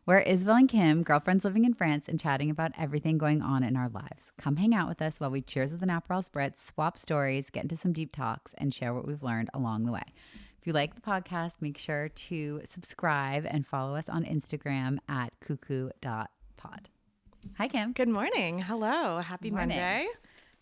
We're Isabel and Kim, girlfriends living in France and chatting about everything going on in our lives. Come hang out with us while we cheers with an Aperol Spritz, swap stories, get into some deep talks, and share what we've learned along the way. If you like the podcast, make sure to subscribe and follow us on Instagram at cuckoo.pod. Hi, Kim. Good morning. Hello. Happy Monday.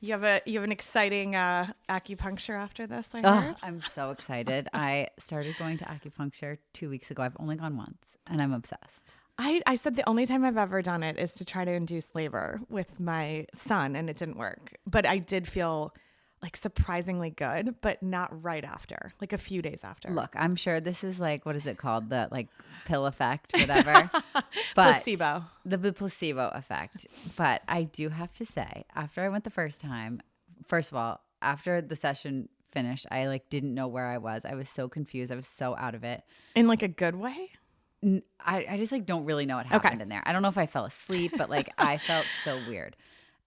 You have an exciting acupuncture after this, I heard. I'm so excited. I started going to acupuncture 2 weeks ago. I've only gone once, and I'm obsessed. I said the only time I've ever done it is to try to induce labor with my son, and it didn't work. But I did feel like surprisingly good, but not right after, like a few days after. Look, I'm sure this is like, what is it called? The like pill effect, whatever. But placebo. The placebo effect. But I do have to say, after I went the first time, first of all, after the session finished, I like didn't know where I was. I was so confused. I was so out of it. In like a good way? I just like don't really know what happened in there. I don't know if I fell asleep, but like I felt so weird.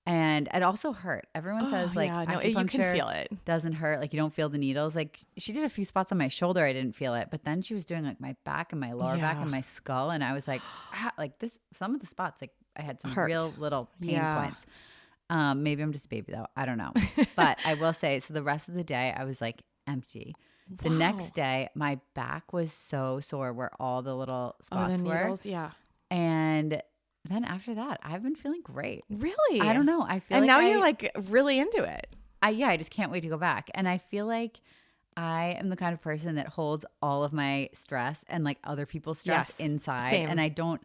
And it also hurt. Everyone says like acupuncture you can feel it. Doesn't hurt. Like you don't feel the needles. Like she did a few spots on my shoulder. I didn't feel it. But then she was doing like my back and my lower back and my skull. And I was like, like this, some of the spots, like I had some real little pain points. Maybe I'm just a baby though. I don't know. But I will say, so the rest of the day I was like empty. The next day my back was so sore where all the little spots were. Needles, yeah. And then after that, I've been feeling great. Really? I don't know. I feel and like now you're like really into it. I just can't wait to go back. And I feel like I am the kind of person that holds all of my stress and like other people's stress inside. Same. And I don't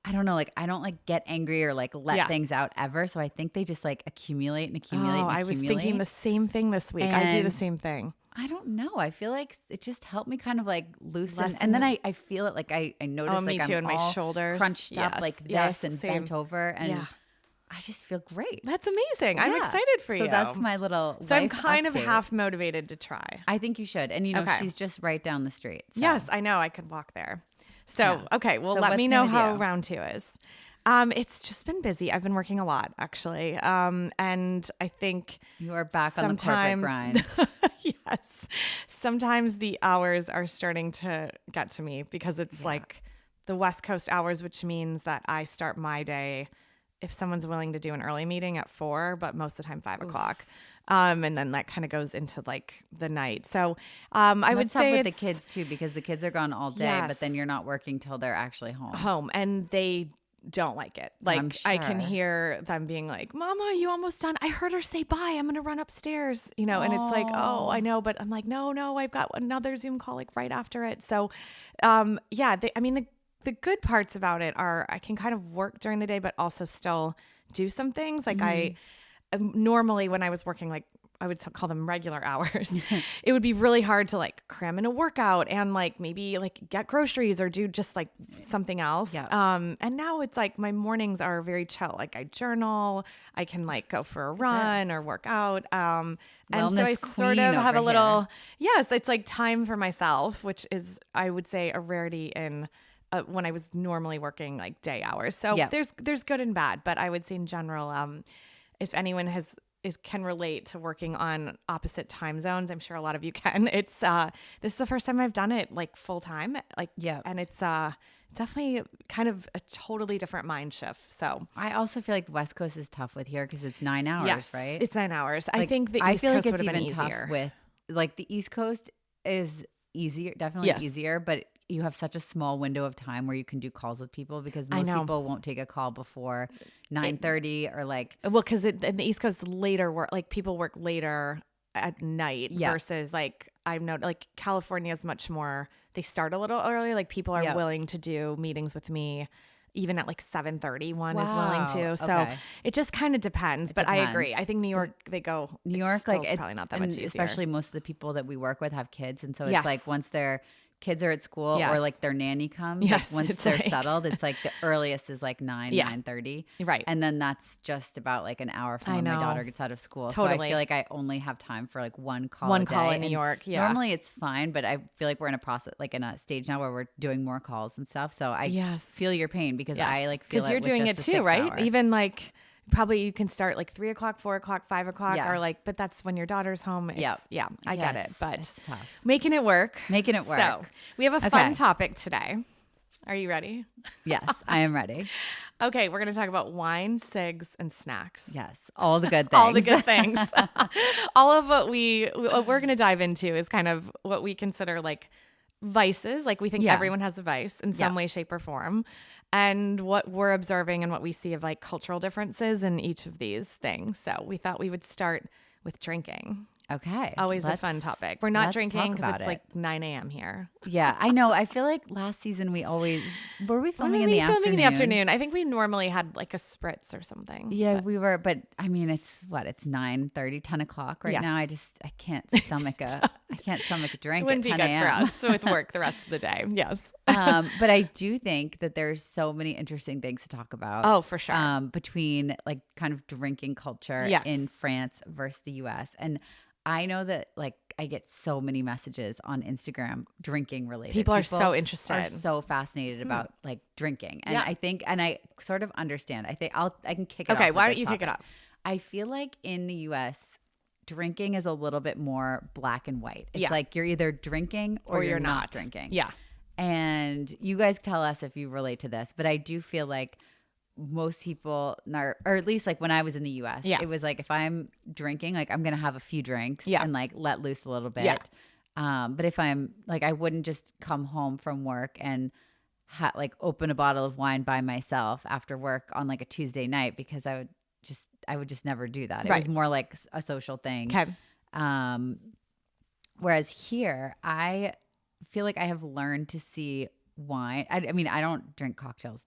know, like I don't like get angry or like let things out ever. So I think they just like accumulate and accumulate and accumulate. I was thinking the same thing this week. I do the same thing. I don't know. I feel like it just helped me kind of like loosen. And then I feel it like I notice like I'm my all shoulders crunched up like this and bent over. And I just feel great. That's amazing. I'm excited for you. So that's my little So I'm life kind update. of half motivated to try. I think you should. And you know, she's just right down the street. So. Yes, I know. I could walk there. So, okay. Well, So let what's me new know with how you? round 2 is. It's just been busy. I've been working a lot, actually. And I think you are back on the corporate grind. Yes. Sometimes the hours are starting to get to me because it's like the West Coast hours, which means that I start my day if someone's willing to do an early meeting at 4, but most of the time 5 o'clock. And then that kind of goes into like the night. So I would say with the kids too, because the kids are gone all day, but then you're not working till they're actually home. And they don't like it. Like I can hear them being like, "Mama, you almost done? I heard her say bye. I'm going to run upstairs." You know, and it's like, "Oh, I know." But I'm like, no, I've got another Zoom call like right after it. So the good parts about it are I can kind of work during the day, but also still do some things. Like I normally when I was working like I would call them regular hours, it would be really hard to like cram in a workout and like maybe like get groceries or do just like something else. Yeah. And now it's like my mornings are very chill. Like I journal, I can like go for a run or work out. And so I sort of have a little, it's like time for myself, which is, I would say, a rarity in when I was normally working like day hours. So there's good and bad, but I would say in general, if anyone can relate to working on opposite time zones, I'm sure a lot of you can. It's this is the first time I've done it like full time, and it's definitely kind of a totally different mind shift. So I also feel like the West Coast is tough with here because it's 9 hours, right? It's 9 hours. Like, I think the East Coast would have been easier. Tough with like the East Coast is easier, definitely easier, but you have such a small window of time where you can do calls with people because most people won't take a call before 9:30 or like. Well, because in the East Coast later work, like people work later at night versus like I've noticed like California is much more, they start a little early. Like people are willing to do meetings with me even at like 7:30 one is willing to. So it just kind of depends. But I agree. I think New York, New York, like it's probably not that much easier. Especially most of the people that we work with have kids. And so it's like once they're kids are at school or like their nanny comes, like once they're settled, it's like the earliest is like 9:30. Right. And then that's just about like an hour from when my daughter gets out of school. So I feel like I only have time for like one call a day. In New York. Yeah. Normally it's fine, but I feel like we're in a process, like in a stage now where we're doing more calls and stuff. So I feel your pain because I like feel it. Because you're doing it too, right? Even like probably you can start like 3 o'clock, 4 o'clock, 5 o'clock, or like, but that's when your daughter's home. I get it, but it's tough. Making it work. So we have a fun topic today. Are you ready? Yes, I am ready. Okay, we're going to talk about wine, cigs, and snacks. Yes, all the good things. All the good things. All of what we're going to dive into is kind of what we consider like vices. Like we think everyone has a vice in some way, shape, or form. And what we're observing and what we see of like cultural differences in each of these things. So we thought we would start with drinking. Okay. Always a fun topic. We're not drinking because it's like 9 a.m. here. Yeah, I know. I feel like last season we filming in the afternoon? Filming in the afternoon. I think we normally had like a spritz or something. Yeah, we were. But I mean, it's 9:30, 10 o'clock right now. I can't stomach a drink. It wouldn't at 10 be good a.m. for us with work the rest of the day. Yes. But I do think that there's so many interesting things to talk about. Oh, for sure. Between like kind of drinking culture in France versus the US. And I know that like I get so many messages on Instagram drinking related. People are so interested. Are so fascinated about like drinking. And I think, and I sort of understand. I think I can kick it off. Okay, why don't you kick it off? I feel like in the US, drinking is a little bit more black and white. It's like you're either drinking or you're not drinking. Yeah. And you guys tell us if you relate to this, but I do feel like most people, or at least like when I was in the US, it was like if I'm drinking, like I'm going to have a few drinks and like let loose a little bit. Yeah. But if I'm like, I wouldn't just come home from work and like open a bottle of wine by myself after work on like a Tuesday night, because I would just never do that. It was more like a social thing. Okay. Whereas here, I feel like I have learned to see wine. I mean, I don't drink cocktails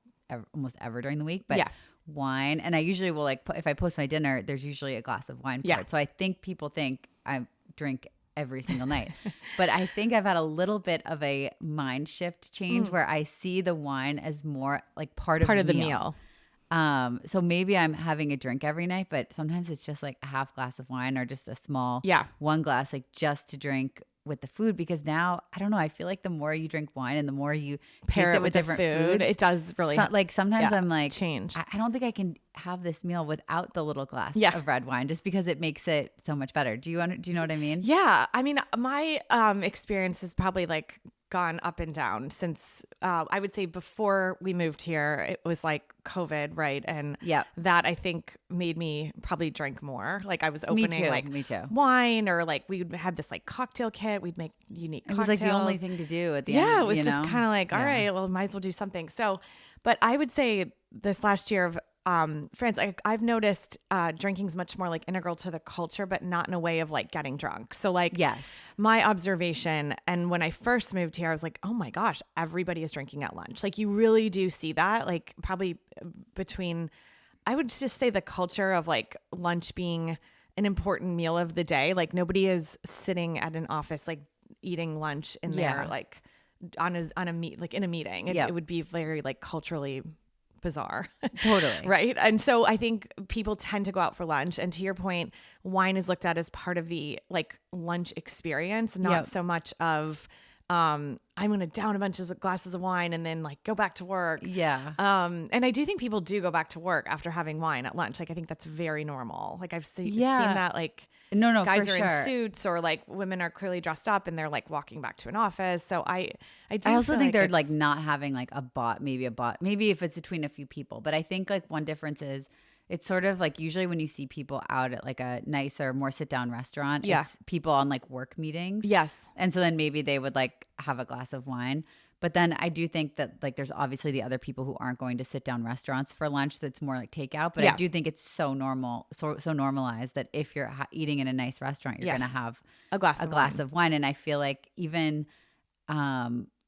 almost ever during the week, but wine. And I usually will like, if I post my dinner, there's usually a glass of wine. Yeah. So I think people think I drink every single night, but I think I've had a little bit of a mind shift change where I see the wine as more like part of the meal. So maybe I'm having a drink every night, but sometimes it's just like a half glass of wine or just a small one glass, like just to drink with the food, because now I don't know, I feel like the more you drink wine and the more you pair it with different food, it does really like sometimes I'm like change. I don't think I can have this meal without the little glass of red wine, just because it makes it so much better. Do you know what I mean? Yeah, I mean my experience is probably like gone up and down since I would say before we moved here, it was like COVID, right? And that I think made me probably drink more. Like I was opening me too. Wine, or like we had this like cocktail kit. We'd make unique cocktails. It was like the only thing to do at the end. Yeah, it was just kind of like, all right, well, might as well do something. So, but I would say this last year of France, I've noticed drinking's much more like integral to the culture, but not in a way of like getting drunk. So like my observation, and when I first moved here, I was like, oh my gosh, everybody is drinking at lunch. Like you really do see that, like probably between, I would just say the culture of like lunch being an important meal of the day. Like nobody is sitting at an office like eating lunch in there like on a meet, like in a meeting. It would be very like culturally bizarre. Totally. Right. And so I think people tend to go out for lunch. And to your point, wine is looked at as part of the like lunch experience, not so much of I'm going to down a bunch of glasses of wine and then like go back to work. Yeah. And I do think people do go back to work after having wine at lunch. Like I think that's very normal. Like I've seen that like guys are in suits, or like women are clearly dressed up and they're like walking back to an office. So I also think they're like not having like maybe if it's between a few people. But I think like one difference is it's sort of like usually when you see people out at like a nicer, more sit down restaurant, it's people on like work meetings. Yes. And so then maybe they would like have a glass of wine. But then I do think that like there's obviously the other people who aren't going to sit down restaurants for lunch. That's more like takeout. But I do think it's so normal, so normalized that if you're eating in a nice restaurant, you're going to have a glass of wine. And I feel like even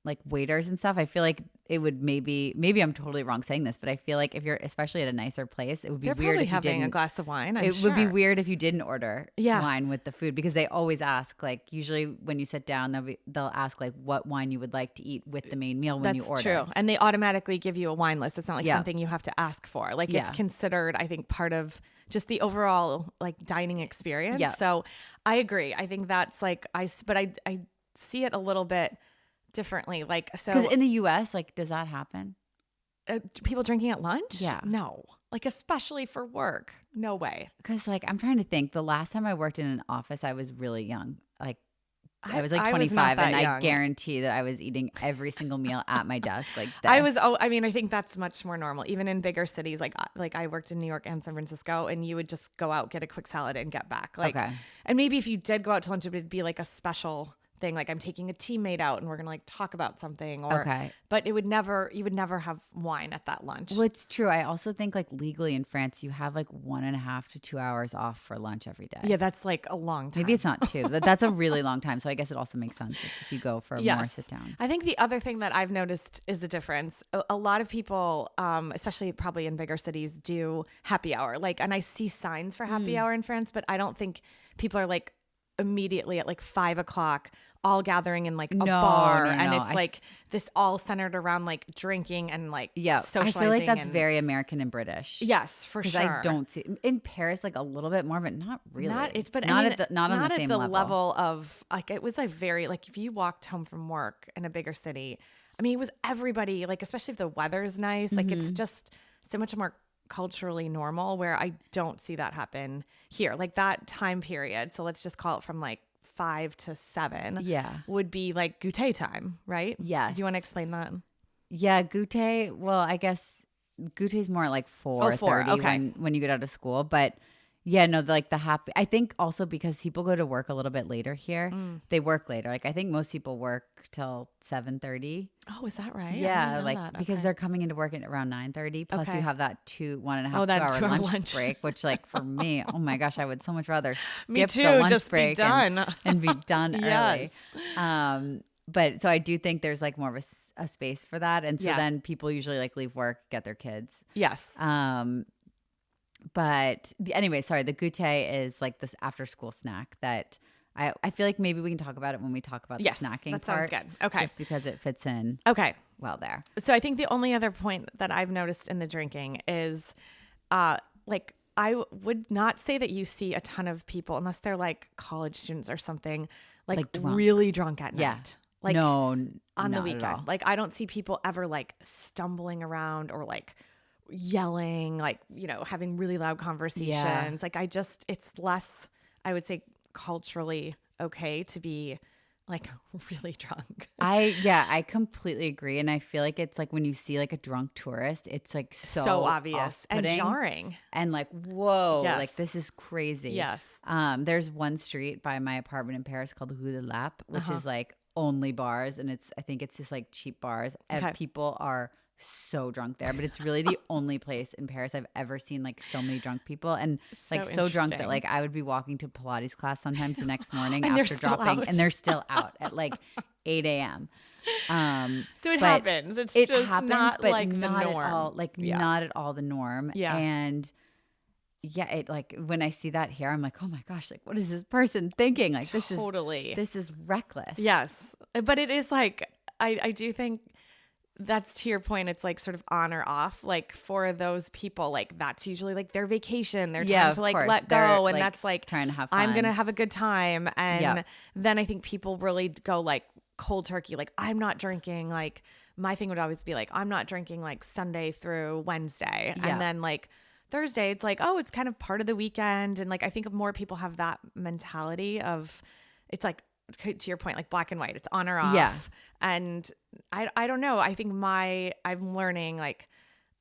like waiters and stuff, I feel like it would maybe I'm totally wrong saying this, but I feel like if you're especially at a nicer place, it would be weird if you didn't a glass of wine. It would be weird if you didn't order wine with the food, because they always ask, like usually when you sit down, they'll ask like what wine you would like to eat with the main meal when you order. That's true. And they automatically give you a wine list. It's not like something you have to ask for. Like it's considered, I think, part of just the overall like dining experience. Yeah. So I agree. I think that's like I see it a little bit differently, like so because in the US, like does that happen? People drinking at lunch? Yeah. No, like especially for work, no way. Because like I'm trying to think, the last time I worked in an office I was really young, like I was like 25 and I guarantee that I was eating every single meal at my desk like this. I think that's much more normal. Even in bigger cities, like I worked in New York and San Francisco, and you would just go out, get a quick salad and get back. Like, okay. And maybe if you did go out to lunch, it would be like a special thing, like I'm taking a teammate out and we're gonna like talk about something, or okay. But you would never have wine at that lunch. Well, it's true. I also think like legally in France you have like 1.5 to 2 hours off for lunch every day. Yeah, that's like a long time. Maybe it's not 2, but that's a really long time. So I guess it also makes sense if you go for more sit down. I think the other thing that I've noticed is the difference. A lot of people, especially probably in bigger cities, do happy hour. Like, and I see signs for happy hour in France, but I don't think people are like immediately at like 5 o'clock all gathering in like a bar, and it's like this all centered around like drinking and like socializing. I feel like that's very American and British. Yes, for sure. I don't see in Paris like a little bit more, but not really. Not on the same level of like it was a very like if you walked home from work in a bigger city, I mean it was everybody like especially if the weather's nice, like it's just so much more culturally normal where I don't see that happen here. Like that time period. So let's just call it from like 5 to 7 would be like goûter time, right? Yeah. Do you want to explain that? Yeah, goûter. Well, I guess goûter is more like 4:30 when you get out of school. But yeah, no, like the happy. I think also because people go to work a little bit later here, they work later. Like I think most people work till 7:30. Oh, is that right? Yeah, like because they're coming into work at around 9:30. Plus you have that 1.5 hour lunch break, which like for me, oh my gosh, I would so much rather skip the lunch break and be done early. But so I do think there's like more of a space for that, and so then people usually like leave work, get their kids. Yes. But anyway, sorry, the goûter is like this after school snack that I feel like maybe we can talk about it when we talk about the snacking that part. Sounds good. Okay. Just because it fits in well there. So I think the only other point that I've noticed in the drinking is like I would not say that you see a ton of people unless they're like college students or something like drunk. Really drunk at night. Like no, on the weekend. Like I don't see people ever like stumbling around or like yelling, like, you know, having really loud conversations. Yeah. Like it's less, I would say, culturally okay to be like really drunk. I completely agree. And I feel like it's like when you see like a drunk tourist, it's like so obvious and jarring. And like, whoa, like this is crazy. Yes. There's one street by my apartment in Paris called Rue de Lappe, which is like only bars. And I think it's just like cheap bars. And people are so drunk there, but it's really the only place in Paris I've ever seen like so many drunk people, and like so drunk that like I would be walking to Pilates class sometimes the next morning after dropping and they're still out at like 8 a.m. So it happens. It just happens, not but like not the norm. At all, like not at all the norm. Yeah. And it like when I see that here, I'm like, oh my gosh, like what is this person thinking? Like this is reckless. Yes, but it is like I do think. That's to your point. It's like sort of on or off. Like for those people, like that's usually like their vacation. They're trying to like let go, and that's like trying to have fun. I'm gonna have a good time. And then I think people really go like cold turkey. Like I'm not drinking. Like my thing would always be like I'm not drinking like Sunday through Wednesday, and then like Thursday it's like it's kind of part of the weekend. And like I think more people have that mentality of it's like. To your point, like black and white, it's on or off. Yeah. And I don't know. I think I'm learning, like,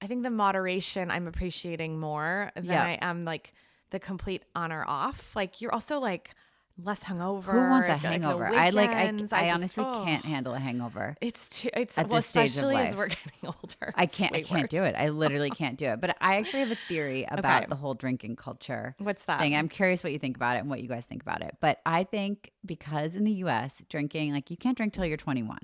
I think the moderation I'm appreciating more than I am like the complete on or off. Like you're also like less hungover. Who wants a hangover? I honestly can't handle a hangover. It's at this stage of life. As we're getting older. I can't do it. I literally can't do it. But I actually have a theory about the whole drinking culture. What's that thing? I'm curious what you think about it and what you guys think about it. But I think because in the US, drinking, like you can't drink till you're 21.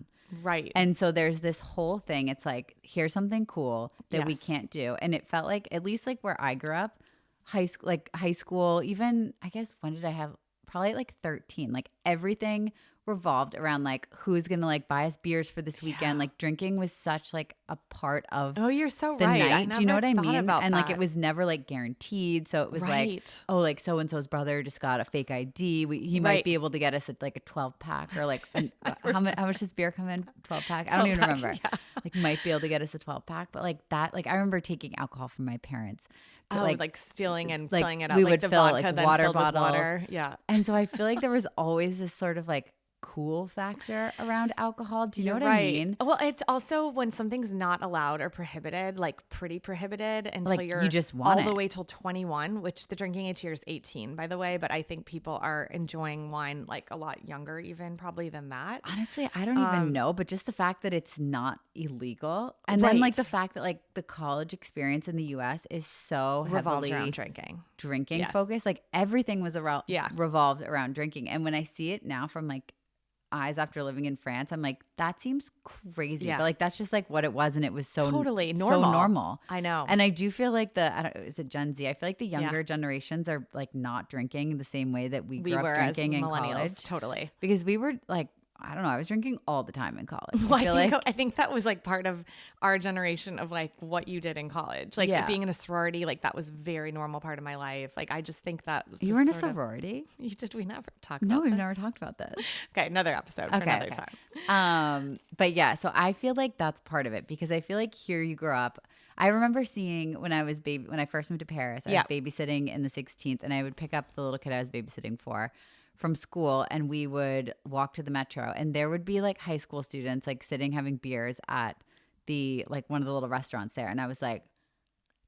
Right. And so there's this whole thing. It's like, here's something cool that we can't do. And it felt like, at least like where I grew up, high school, even I guess when did I have probably at like 13, like everything revolved around like who's gonna like buy us beers for this weekend. Like drinking was such like a part of you're so the right. night. Do you know what I mean? And that. Like it was never like guaranteed. So it was like, oh, like so and so's brother just got a fake ID. He might be able to get us like a 12-pack or like how much does beer come in? 12-pack? I don't even remember. Yeah. Like might be able to get us a 12-pack, but like that, like I remember taking alcohol from my parents. Like stealing and like filling it up. We like would the fill vodka, like then water filled with bottles. Water. Yeah. And so I feel like there was always this sort of like cool factor around alcohol. Do you know what right. I mean? Well, it's also when something's not allowed or prohibited, like pretty prohibited until Like, you're you just want all the it. way till 21, which the drinking age here is 18, by the way. But I think people are enjoying wine like a lot younger even probably than that. Honestly, I don't even know, but just the fact that it's not illegal. And then like the fact that like the college experience in the US is so Revolved heavily around drinking. Yes. focused. Like everything was revolved around drinking. And when I see it now from like eyes after living in France, I'm like, that seems crazy. Yeah. But like that's just like what it was, and it was so totally normal. So normal. I know. And I do feel like is it Gen Z? I feel like the younger generations are like not drinking the same way that we grew up drinking in college. Totally. Because we were like, I don't know, I was drinking all the time in college. I think that was like part of our generation of like what you did in college. Like being in a sorority, like that was a very normal part of my life. Like I just think that you were in a sorority. We never talked about No, we've never talked about this. Okay, another episode for another time. But yeah, so I feel like that's part of it because I feel like here you grew up. I remember seeing when I first moved to Paris, I was babysitting in the 16th, and I would pick up the little kid I was babysitting for from school, and we would walk to the metro, and there would be like high school students like sitting having beers at the like one of the little restaurants there, and I was like,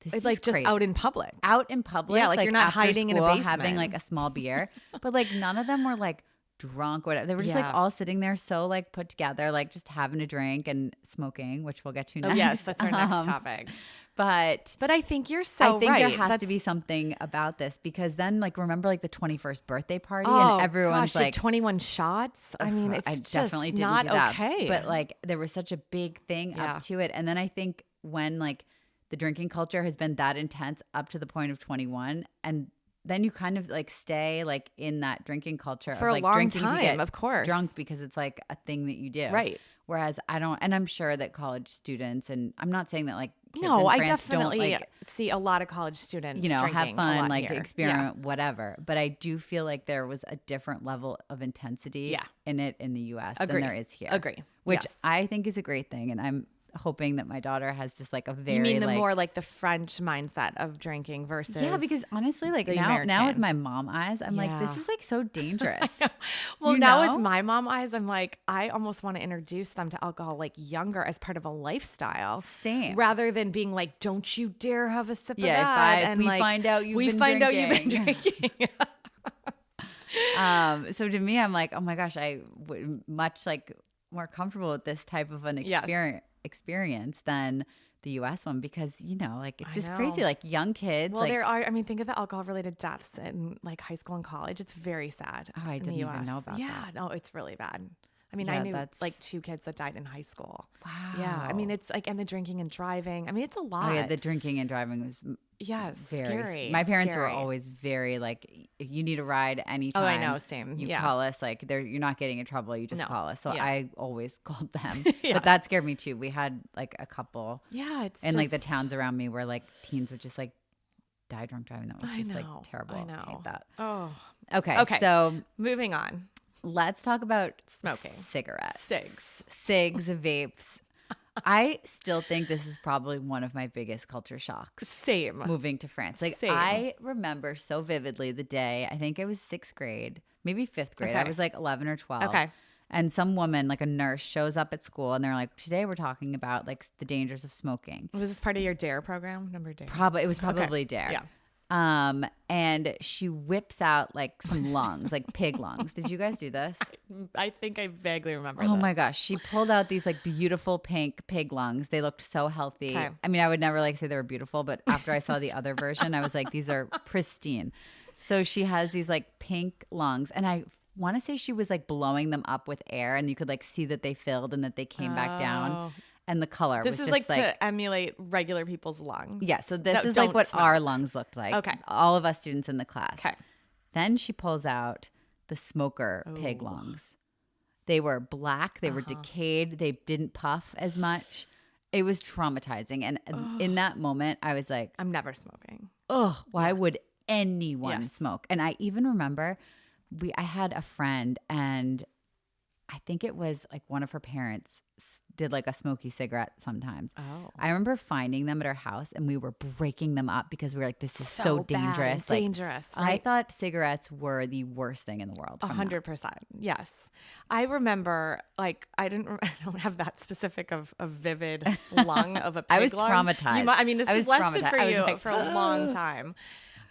this is like crazy. Just out in public. Yeah, like you're not hiding in a basement having like a small beer, but like none of them were like drunk or whatever. They were just like all sitting there so like put together, like just having a drink and smoking, which we'll get to next. Oh yes, that's our next topic. But I think you're so I think right. there has to be something about this because then like remember like the 21st birthday party and everyone's like 21 shots. I mean, it's definitely just didn't not do that. Okay. But like there was such a big thing up to it. And then I think when like the drinking culture has been that intense up to the point of 21, and then you kind of like stay like in that drinking culture for of, a like, long drinking time, to get of course, drunk because it's like a thing that you do. Right. Whereas I don't, and I'm sure that college students, and I'm not saying that like kids no, in I France definitely don't, like, see a lot of college students, have fun, like here. experiment, whatever. But I do feel like there was a different level of intensity in it in the US than there is here. Agree. Which I think is a great thing. And I'm hoping that my daughter has just like a very, you mean the more like the French mindset of drinking versus because honestly like now with my mom eyes I'm like, this is like so dangerous. Well, now with my mom eyes I'm like, I almost want to introduce them to alcohol like younger as part of a lifestyle. Same. Rather than being like, don't you dare have a sip of that. If we like, find out you've been drinking. So to me I'm like, oh my gosh, I would much like more comfortable with this type of an experience than the US one because like it's just crazy, like young kids. Well, there are, I mean, think of the alcohol related deaths in like high school and college. It's very sad. Oh, I didn't even know about that. No, it's really bad. I mean, I knew like 2 kids that died in high school. Wow. Yeah. I mean, it's like, and the drinking and driving. I mean, it's a lot. Oh yeah, the drinking and driving was very scary. My parents were always very like, if you need a ride anytime. Oh, I know, same. You call us, like you're not getting in trouble. You just call us. So I always called them. But that scared me too. We had like a couple. Yeah, it's in like the towns around me where like teens would just like die drunk driving. That was just like terrible. I know. I hate that. Oh. Okay. So moving on. Let's talk about smoking cigarettes. Cigs, vapes. I still think this is probably one of my biggest culture shocks. Same. Moving to France. Like I remember so vividly the day, I think it was 6th grade, maybe 5th grade. I was like 11 or 12. Okay. And some woman, like a nurse, shows up at school and they're like, today we're talking about like the dangers of smoking. Was this part of your DARE program? Number DARE? It was probably DARE. Yeah. And she whips out like some lungs, like pig lungs. Did you guys do this? I think I vaguely remember. Oh my gosh. She pulled out these like beautiful pink pig lungs. They looked so healthy. Okay. I mean, I would never like say they were beautiful, but after I saw the other version, I was like, these are pristine. So she has these like pink lungs, and I want to say she was like blowing them up with air, and you could like see that they filled and that they came back down. And the color was just like to emulate regular people's lungs. Yeah, so this is like what our lungs looked like. Okay. All of us students in the class. Okay. Then she pulls out the smoker pig lungs. They were black. They were decayed. They didn't puff as much. It was traumatizing. And in that moment, I was like, I'm never smoking. Why would anyone smoke? And I even remember I had a friend, and I think it was like one of her parents did like a smoky cigarette sometimes. Oh. I remember finding them at our house and we were breaking them up because we were like, this is so dangerous. Dangerous. Right? I thought cigarettes were the worst thing in the world. 100%. Yes. I remember like, I don't have that specific of a vivid lung of a pig I was lung. traumatized. This has lasted for you for a long time.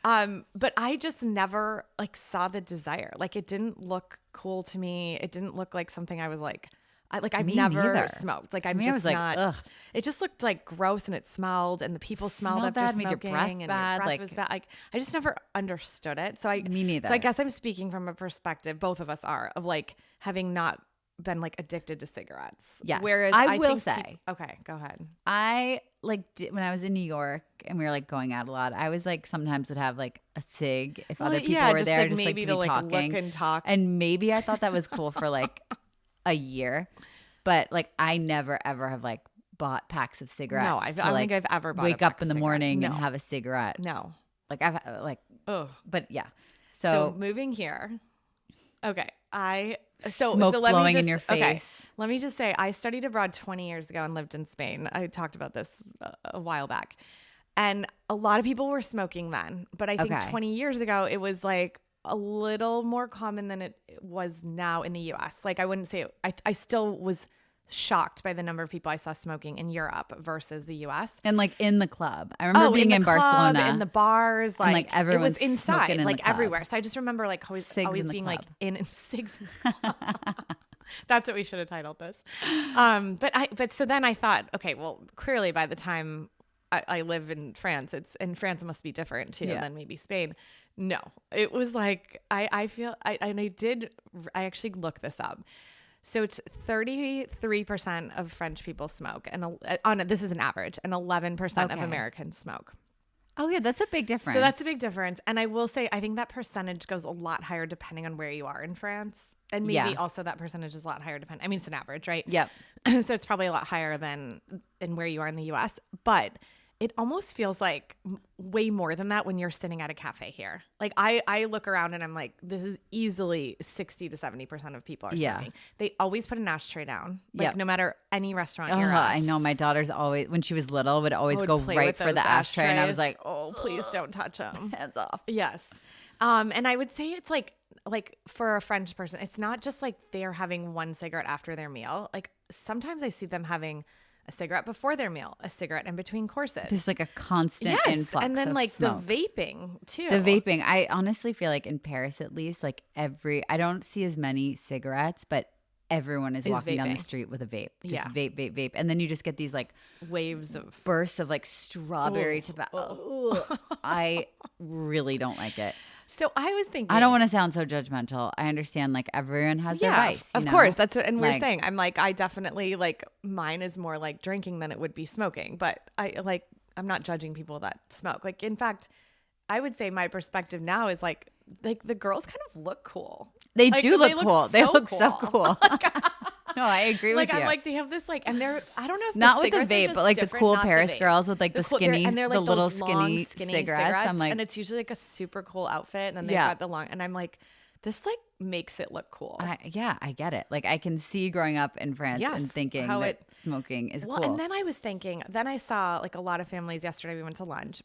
But I just never like saw the desire. Like it didn't look cool to me. It didn't look like something I was like, I've never smoked. Like I'm just not. Ugh. It just looked like gross and it smelled and the people smelled after bad, smoking made your breath and bad, your breath was bad. Like I just never understood it. Me neither. So I guess I'm speaking from a perspective, both of us are, of like having not been like addicted to cigarettes. Yes. Whereas I will say, okay, go ahead. I like when I was in New York and we were like going out a lot, I was like sometimes would have like a cig if other people were there, like, just maybe like to be like talking look and talk. And maybe I thought that was cool for like a year, but like I never ever have like bought packs of cigarettes. No, I don't think I've ever bought wake up in the morning and have a cigarette. No, like I've like, but yeah. So moving here, okay, smoke blowing in your face. Okay, let me just say, I studied abroad 20 years ago and lived in Spain. I talked about this a while back. And a lot of people were smoking then. But I think 20 years ago, it was like a little more common than it was now in the US. Like I wouldn't say, I still was shocked by the number of people I saw smoking in Europe versus the US. And like in the club. I remember being in Barcelona. In the bars. Like everyone was inside, like everywhere. So I just remember like always being like in Cigs. That's what we should have titled this. But so then I thought, okay, well, clearly by the time I live in France, in France it must be different too than maybe Spain. No, it was like, I feel, I actually looked this up. So it's 33% of French people smoke, and this is an average, and 11% of Americans smoke. Oh yeah, that's a big difference. So that's a big difference. And I will say, I think that percentage goes a lot higher depending on where you are in France. And maybe also that percentage is a lot higher depending. I mean, it's an average, right? Yep. So it's probably a lot higher than in where you are in the US. But it almost feels like way more than that when you're sitting at a cafe here. Like I look around and I'm like, this is easily 60 to 70% of people are smoking. They always put an ashtray down. Like no matter any restaurant you're at. I know my daughter's always, when she was little, would always go right for the ashtray. And I was like, oh, please don't touch them. Hands off. Yes. And I would say it's like for a French person, it's not just like they're having one cigarette after their meal. Like sometimes I see them having a cigarette before their meal, a cigarette in between courses. There's like a constant influx and then of like smoke. The vaping too. The vaping. I honestly feel like in Paris at least, like I don't see as many cigarettes, but everyone is walking down the street with a vape. Just vape. And then you just get these like waves of bursts of like strawberry tobacco. I really don't like it. So I was thinking, I don't want to sound so judgmental. I understand like everyone has their vice. Of course. That's what, and we're saying, I'm like, I definitely like mine is more like drinking than it would be smoking, but I'm not judging people that smoke. Like, in fact, I would say my perspective now is like the girls kind of look cool. They do look cool. They look so cool. No, I agree with you. I'm like, they have this like, and they're, I don't know if not with the vape, but like the cool Paris girls with like the skinny, and they're like the little skinny cigarettes. I'm like, and it's usually like a super cool outfit, and then they've got the long, and I'm like, this like makes it look cool. I get it. Like I can see growing up in France and thinking that smoking is cool. And then I was thinking, then I saw like a lot of families yesterday. We went to lunch,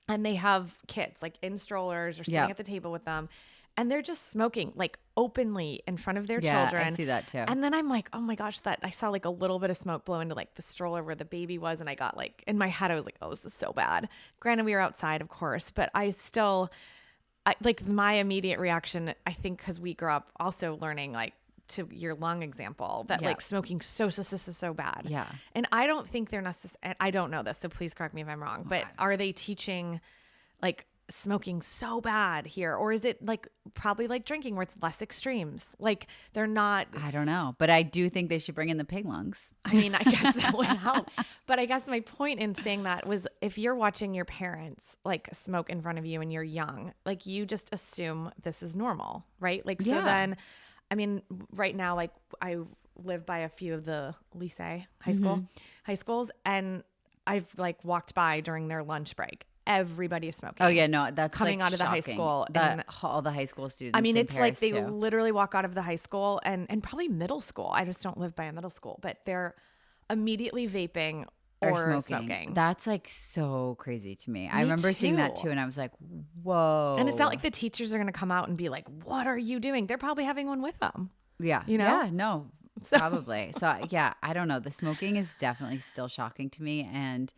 and they have kids like in strollers or sitting at the table with them. And they're just smoking like openly in front of their children. I see that too. And then I'm like, oh my gosh, that I saw like a little bit of smoke blow into like the stroller where the baby was. And I got like, in my head, I was like, oh, this is so bad. Granted, we were outside, of course, but like my immediate reaction, I think, because we grew up also learning like to your lung example that like smoking so bad. Yeah. And I don't think they're necessary. I don't know this, so please correct me if I'm wrong, but are they teaching like smoking so bad here, or is it like probably like drinking where it's less extremes? Like they're not. I don't know, but I do think they should bring in the pig lungs. I mean, I guess that would help. But I guess my point in saying that was, if you're watching your parents like smoke in front of you and you're young, like you just assume this is normal, right? Like so then, I mean, right now, like I live by a few of the lycée high schools, and I've like walked by during their lunch break. Everybody is smoking. Oh yeah, no, that's coming like out of the high school. And all the high school students. I mean, it's Paris like they too. literally walk out of the high school and probably middle school. I just don't live by a middle school, but they're immediately vaping or smoking. That's like so crazy to me. I remember seeing that too, and I was like, whoa. And it's not like the teachers are going to come out and be like, what are you doing? They're probably having one with them. Yeah. You know? Yeah, no, probably. So yeah, I don't know. The smoking is definitely still shocking to me, and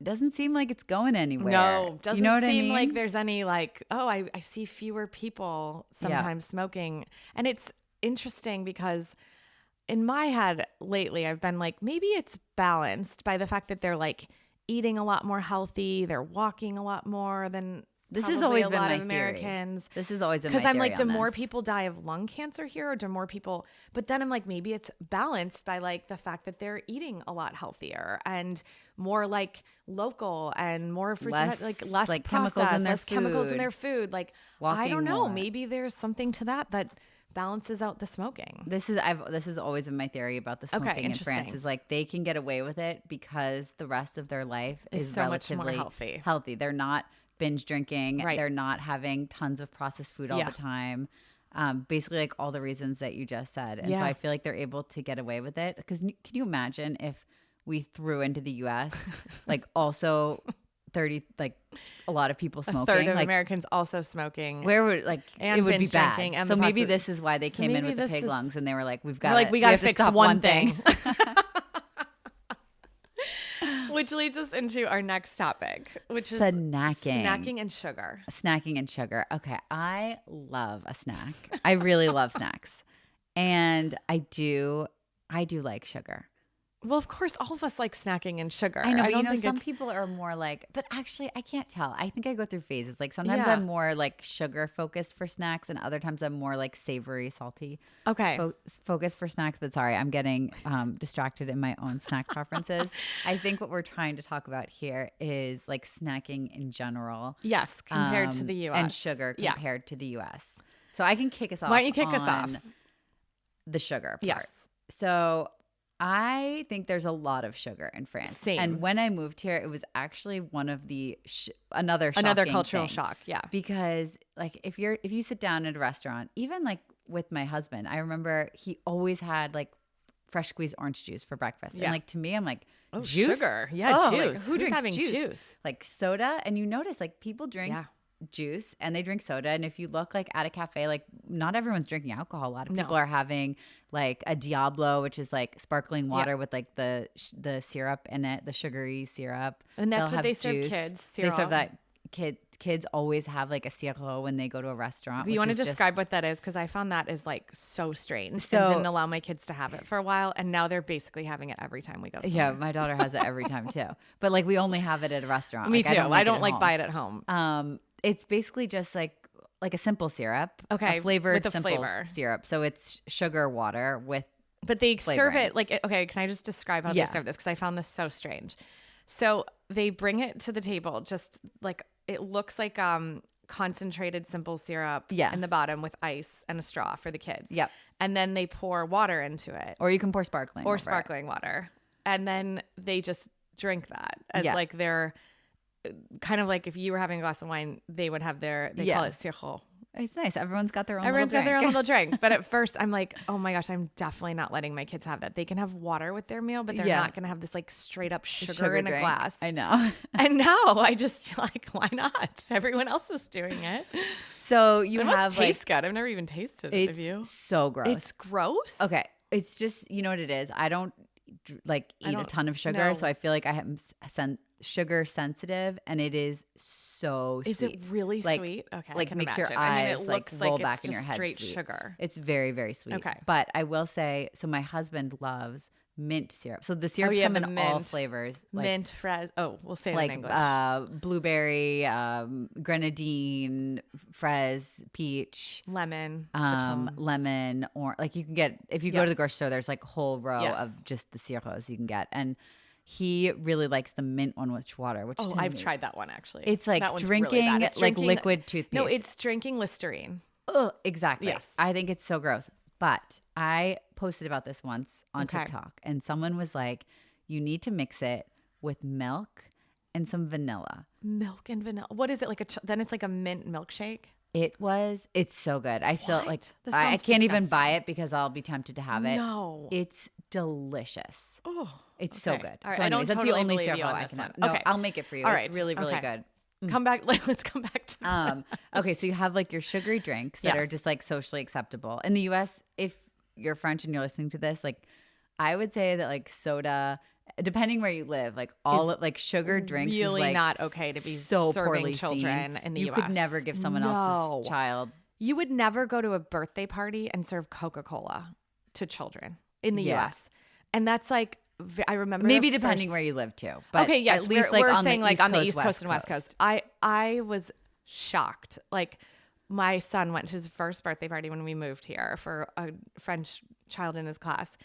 it doesn't seem like it's going anywhere. No, doesn't seem I like mean? there's any like, oh, I see fewer people sometimes smoking. And it's interesting because in my head lately, I've been like, maybe it's balanced by the fact that they're like eating a lot more healthy. They're walking a lot more than This has always a been lot my of Americans. Theory. This has always been my because I'm theory like, do on more this. people die of lung cancer here, or do more people? But then I'm like, maybe it's balanced by like the fact that they're eating a lot healthier and more like local and more less like chemicals in their less chemicals in their food. Like I don't know, more. maybe there's something to that balances out the smoking. This has always been my theory about the smoking in France. Is like they can get away with it because the rest of their life is so relatively much more healthy. They're not binge drinking. Right. They're not having tons of processed food all the time. Basically, like all the reasons that you just said. And so I feel like they're able to get away with it. Because can you imagine if we threw into the U.S. like also 30 like a lot of people smoking, a third of like, Americans also smoking. Where would like and it would be bad. And so maybe this is why they came in with the pig lungs and they were like, we got to fix stop one thing. Which leads us into our next topic, which is snacking and sugar. Snacking and sugar. Okay, I love a snack. I really love snacks, and I do like sugar. Well, of course, all of us like snacking and sugar. I know, but some people are more like, but actually, I can't tell. I think I go through phases. Like sometimes I'm more like sugar focused for snacks, and other times I'm more like savory, salty. Okay. Focused for snacks. But sorry, I'm getting distracted in my own snack preferences. I think what we're trying to talk about here is like snacking in general. Yes, compared to the U.S. And sugar compared to the U.S. So I can kick us off. Why don't you kick us off? The sugar part. Yes. So I think there's a lot of sugar in France. Same. And when I moved here, it was actually one of the another cultural thing. shock. Yeah. Because like if you sit down at a restaurant, even like with my husband, I remember he always had like fresh squeezed orange juice for breakfast. Yeah. And like to me, I'm like, juice? Sugar. Yeah, juice. Like, who's drinks having juice? Like soda. And you notice like people drink juice and they drink soda. And if you look like at a cafe, like not everyone's drinking alcohol. A lot of people are having like a Diablo, which is like sparkling water with like the syrup in it, the sugary syrup. And that's what they serve kids. They serve that. Kids always have like a sirop when they go to a restaurant. You want to describe what that is? Because I found that is like so strange. And didn't allow my kids to have it for a while. And now they're basically having it every time we go somewhere. Yeah, my daughter has it every time too. But like we only have it at a restaurant. Me like, too. I don't like buy it at home. It's basically just like a simple syrup. Okay. A flavored with a simple flavor. Syrup. So it's sugar water with But they flavoring. serve it like, okay, can I just describe how they serve this? Because I found this so strange. So they bring it to the table just like, it looks like concentrated simple syrup in the bottom with ice and a straw for the kids. Yep. And then they pour water into it. Or you can pour sparkling. Or sparkling water. And then they just drink that as like their, kind of like if you were having a glass of wine, they would have they call it sirop. It's nice. Everyone's got their own little drink. But at first I'm like, oh my gosh, I'm definitely not letting my kids have that. They can have water with their meal, but they're not going to have this like straight up sugar in a glass. I know. And now I just feel like, why not? Everyone else is doing it. So you it have taste good. I've never even tasted it. Have you? It's so gross. It's gross? Okay. It's just, you know what it is? I don't like eat a ton of sugar. So I feel like I am sugar sensitive and it is so sweet. Is it really sweet? Okay, like I can makes imagine. your eyes I mean, it looks roll like back it's in your just head. Straight sweet. sugar. It's very, very sweet. Okay, but I will say, so my husband loves mint syrup. So the syrups come in all flavors. Like, mint, fraise. Oh, we'll say it like, in English. Blueberry, grenadine, fraise, peach, lemon, lemon, or like you can get if you go to the grocery store. There's like a whole row of just the syrups you can get, and he really likes the mint one with water. Which I've tried that one actually. It's like drinking really like liquid toothpaste. No, it's drinking Listerine. Oh, exactly. Yes, I think it's so gross. But I posted about this once on TikTok, and someone was like, "You need to mix it with milk and some vanilla." Milk and vanilla. What is it like? Then it's like a mint milkshake. It's so good. I still What? I can't even disgusting. buy it because I'll be tempted to have it. No. It's delicious. Oh, it's so good. All right. So I anyways, don't that's totally the only believe you cereal on I this can one. have. No, Okay. I'll make it for you. All It's right. really, really Okay. good. Come back. Let's come back to Okay, so you have like your sugary drinks that are Yes. just like socially acceptable. In the US, if you're French and you're listening to this, like I would say that like soda, depending where you live, like like sugar drinks really is like not okay to be so serving poorly children seen. in the You US. could never give someone else's child. You would never go to a birthday party and serve Coca-Cola to children in the US. And that's like, I remember maybe depending where you live too. But okay, yes, at least we're on saying the like East on the Coast, East Coast and West Coast. I was shocked. Like my son went to his first birthday party when we moved here for a French child in his class.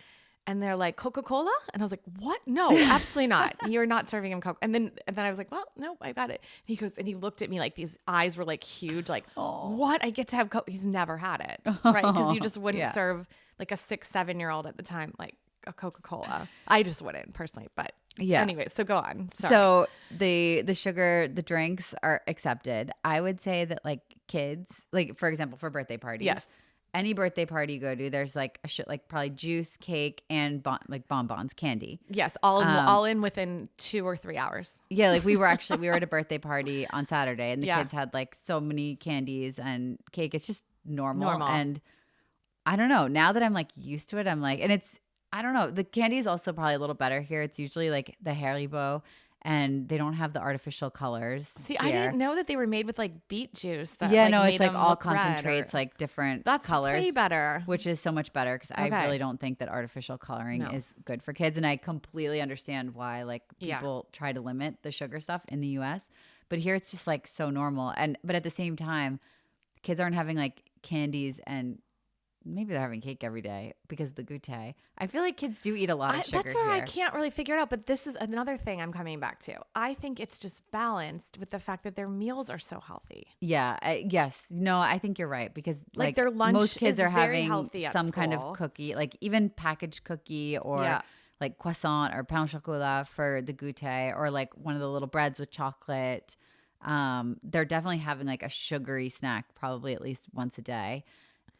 And they're like, Coca-Cola? And I was like, what? No, absolutely not. You're not serving him Coke. And then I was like, well, no, I got it. And he goes, and he looked at me like these eyes were like huge, like, what? I get to have Coke. He's never had it, right? Because you just wouldn't serve like a 6-7-year-old at the time, like a Coca-Cola. I just wouldn't personally, but anyway, so go on. Sorry. So the drinks are accepted. I would say that like kids, like for example, for birthday parties. Yes. Any birthday party you go to, there's like like probably juice, cake, and like bonbons, candy. Yes, all in within 2 or 3 hours. Yeah, like we were at a birthday party on Saturday, and the kids had like so many candies and cake. It's just normal. And I don't know. Now that I'm like used to it, I'm like, and I don't know. The candy is also probably a little better here. It's usually like the Haribo, and they don't have the artificial colors. See, here. I didn't know that they were made with like beet juice. That, it's like all concentrates, like different colors. That's way better. Which is so much better because I really don't think that artificial coloring is good for kids. And I completely understand why like people try to limit the sugar stuff in the US. But here it's just like so normal. But at the same time, kids aren't having like candies and maybe they're having cake every day because of the goûter. I feel like kids do eat a lot of sugar. That's where here. I can't really figure it out. But this is another thing I'm coming back to. I think it's just balanced with the fact that their meals are so healthy. Yeah. Yes. No, I think you're right because like their lunch most kids is are very having healthy at some kind school. of cookie, like even packaged cookie or like croissant or pain au chocolat for the goûter or like one of the little breads with chocolate. They're definitely having like a sugary snack probably at least once a day.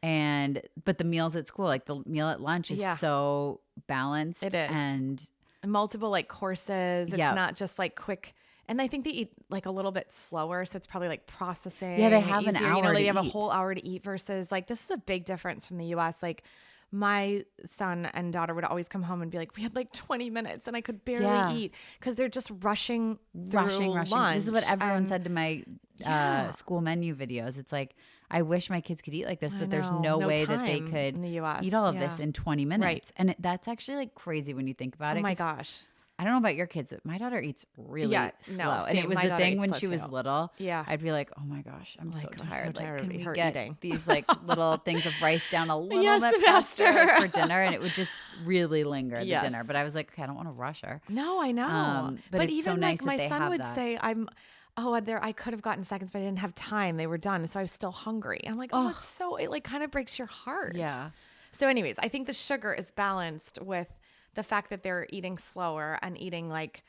But the meals at school, like the meal at lunch is so balanced. It is. And multiple like courses. It's not just like quick. And I think they eat like a little bit slower. So it's probably like processing. Yeah, they have easier. an hour they to have a eat. whole hour to eat versus like this is a big difference from the US. Like my son and daughter would always come home and be like, we had like 20 minutes and I could barely eat because they're just rushing through lunch. This is what everyone said to my school menu videos. It's like, I wish my kids could eat like this, but there's no way that they could in the US. eat all of this in 20 minutes. Right. And that's actually like crazy when you think about it. Oh my gosh. I don't know about your kids, but my daughter eats really slow. And it was my the thing when daughter she eats was slow, too. little. Yeah. I'd be like, oh my gosh, I'm so tired. so tired Like, of can her we get eating. these like little things of rice down a little bit faster. faster like, for dinner? And it would just really linger at the Yes. dinner. But I was like, okay, I don't want to rush her. No, I know. But it's even so nice like my that they son have would that. say, I could have gotten seconds, but I didn't have time. They were done. So I was still hungry. And I'm like, it like kind of breaks your heart. Yeah. So anyways, I think the sugar is balanced with the fact that they're eating slower and eating like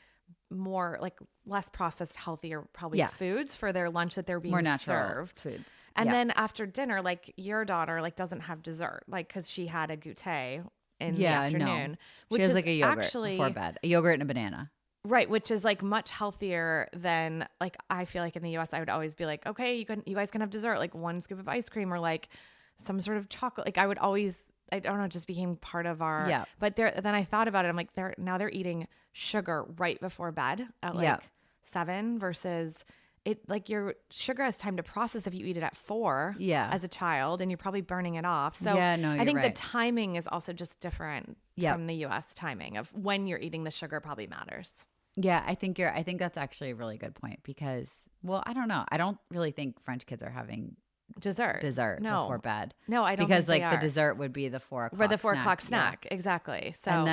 more like less processed, healthier probably foods for their lunch that they're being more natural served. foods. And then after dinner, like your daughter like doesn't have dessert, like because she had a goûter in the afternoon. No. Which she has is like a yogurt actually, before bed, a yogurt and a banana. Right, which is like much healthier than like I feel like in the US I would always be like, okay, you guys can have dessert, like one scoop of ice cream or like some sort of chocolate. Like I would always, I don't know, just became part of our But then I thought about it. I'm like, they're eating sugar right before bed at like 7 versus it like your sugar has time to process if you eat it at 4 as a child and you're probably burning it off. So I think the timing is also just different from the US timing of when you're eating the sugar probably matters. Yeah, I think that's actually a really good point because, well, I don't know. I don't really think French kids are having dessert before bed. No, I don't because think like the dessert would be the 4 o'clock or the 4 o'clock snack. Exactly. So and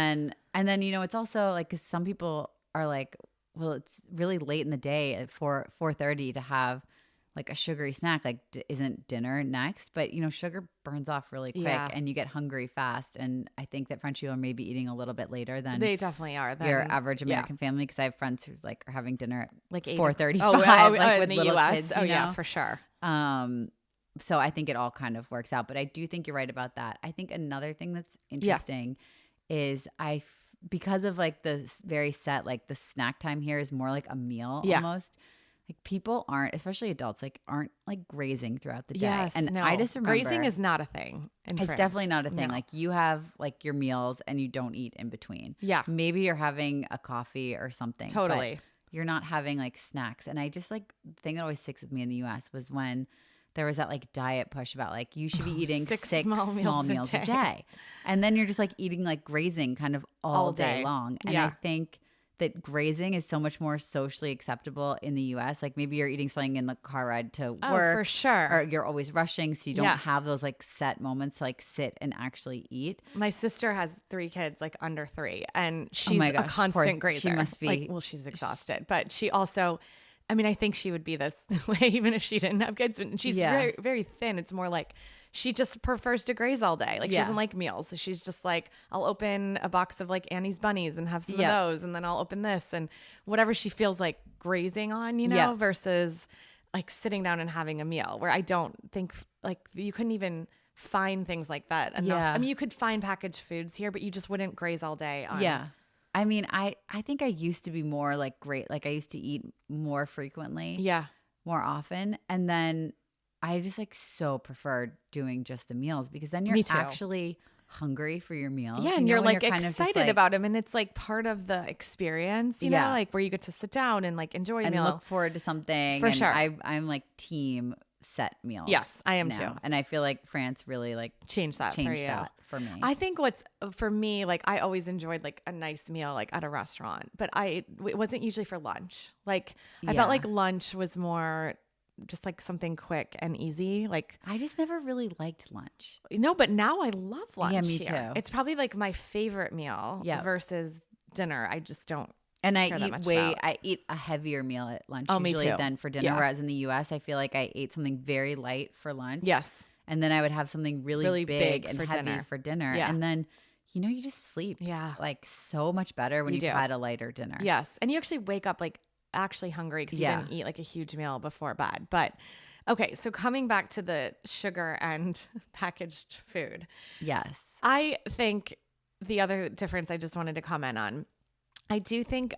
then it's also like because some people are like, well, it's really late in the day at 4:30 to have like a sugary snack. Like, isn't dinner next? But sugar burns off really quick, and you get hungry fast. And I think that French people are maybe eating a little bit later than they definitely are. Your average American family. Because I have friends who's like are having dinner at like 4:35, like with in the little US. kids. Yeah, for sure. So I think it all kind of works out. But I do think you're right about that. I think another thing that's interesting is because of like the very set, like the snack time here is more like a meal almost. Like people aren't, especially adults, like aren't like grazing throughout the day. Yes, And no. I just remember grazing is not a thing in it's France. definitely not a thing. No. Like you have like your meals and you don't eat in between. Yeah. Maybe you're having a coffee or something. Totally. But you're not having like snacks. And I just like the thing that always sticks with me in the US was when there was that like diet push about like you should be eating six small meals a day. And then you're just like eating like grazing kind of all day long. And I think that grazing is so much more socially acceptable in the US. Like maybe you're eating something in the car ride to work. Oh, for sure. Or you're always rushing, so you don't have those like set moments to like sit and actually eat. My sister has 3 kids, like under 3, and she's a constant grazer. She must be. Like, well, she's exhausted, but she also, I mean, I think she would be this way even if she didn't have kids. She's very, very thin. It's more like she just prefers to graze all day. Like she doesn't like meals. So she's just like, I'll open a box of like Annie's bunnies and have some of those. And then I'll open this and whatever she feels like grazing on, you know, versus like sitting down and having a meal, where I don't think like you couldn't even find things like that enough. Yeah. I mean, you could find packaged foods here, but you just wouldn't graze all day on. Yeah. I mean, I think I used to be more like like I used to eat more frequently. Yeah. More often. And then I just like so preferred doing just the meals because then you're actually hungry for your meals. Yeah, and you're like excited about them, and it's like part of the experience, you know, like where you get to sit down and like enjoy a meal. And look forward to something. For sure. I'm like team set meals. Yes, I am too. And I feel like France really like changed that for me. I think what's for me, like I always enjoyed like a nice meal like at a restaurant, but it wasn't usually for lunch. Like I felt like lunch was more just like something quick and easy. Like I just never really liked lunch. No, but now I love lunch. Yeah, me here. too. It's probably like my favorite meal versus dinner. I just don't. And I eat a heavier meal at lunch usually than for dinner. Whereas in the US, I feel like I ate something very light for lunch. Yes. And then I would have something really big and heavy for dinner. Yeah. And then, you know, you just sleep like so much better when you've had a lighter dinner. Yes. And you actually wake up like actually hungry because you didn't eat like a huge meal before bed. But okay, so coming back to the sugar and packaged food. Yes. I think the other difference I just wanted to comment on, I do think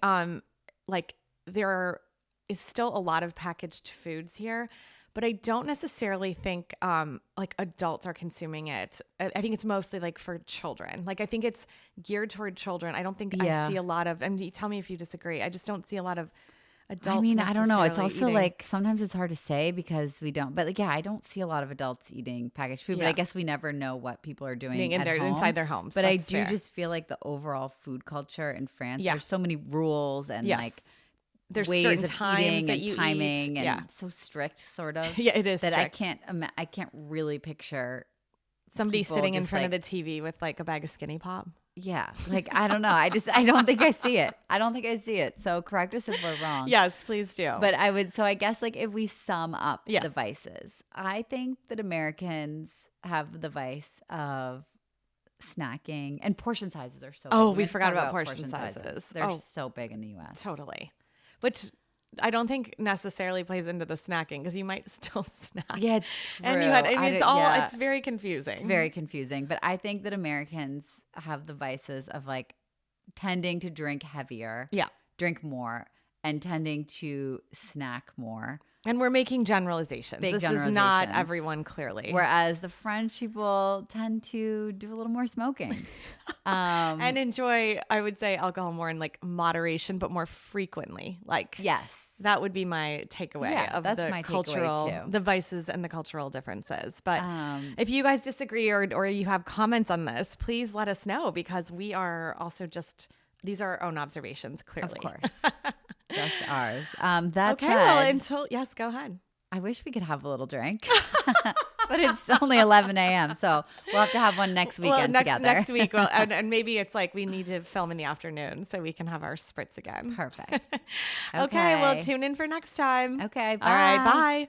like there is still a lot of packaged foods here, but I don't necessarily think like adults are consuming it. I think it's mostly like for children. Like I think it's geared toward children. I don't think I see a lot of, and tell me if you disagree, I just don't see a lot of adults. I mean, I don't know. It's also eating. like sometimes it's hard to say because we don't, but like, I don't see a lot of adults eating packaged food, but I guess we never know what people are doing inside their homes. But I do just feel like the overall food culture in France, there's so many rules and like there's ways certain of times eating that and you timing eat. and so strict sort of. Yeah, it is that strict. I can't really picture somebody sitting in front of the TV with like a bag of Skinny Pop. Yeah. Like, I don't know. I don't think I see it. I don't think I see it. So correct us if we're wrong. Yes, please do. But I guess like if we sum up the vices, I think that Americans have the vice of snacking, and portion sizes are so big. Oh, we forgot about portion sizes. They're so big in the US. Totally. Which I don't think necessarily plays into the snacking because you might still snack. Yeah, it's true. And it's very confusing. It's very confusing. But I think that Americans have the vices of like tending to drink heavier, drink more, and tending to snack more. And we're making generalizations. This is not everyone, clearly. Whereas the French people tend to do a little more smoking. And enjoy, I would say, alcohol more in like moderation, but more frequently. Like, yes. That would be my takeaway of the cultural, the vices and the cultural differences. But if you guys disagree or you have comments on this, please let us know, because we are also these are our own observations, clearly. Of course. Just ours. That okay, said, yes, go ahead. I wish we could have a little drink, but it's only 11 a.m. So we'll have to have one next weekend together. Next week. Well, and maybe it's like we need to film in the afternoon so we can have our spritz again. Perfect. Okay, well, tune in for next time. Okay, bye. All right, bye.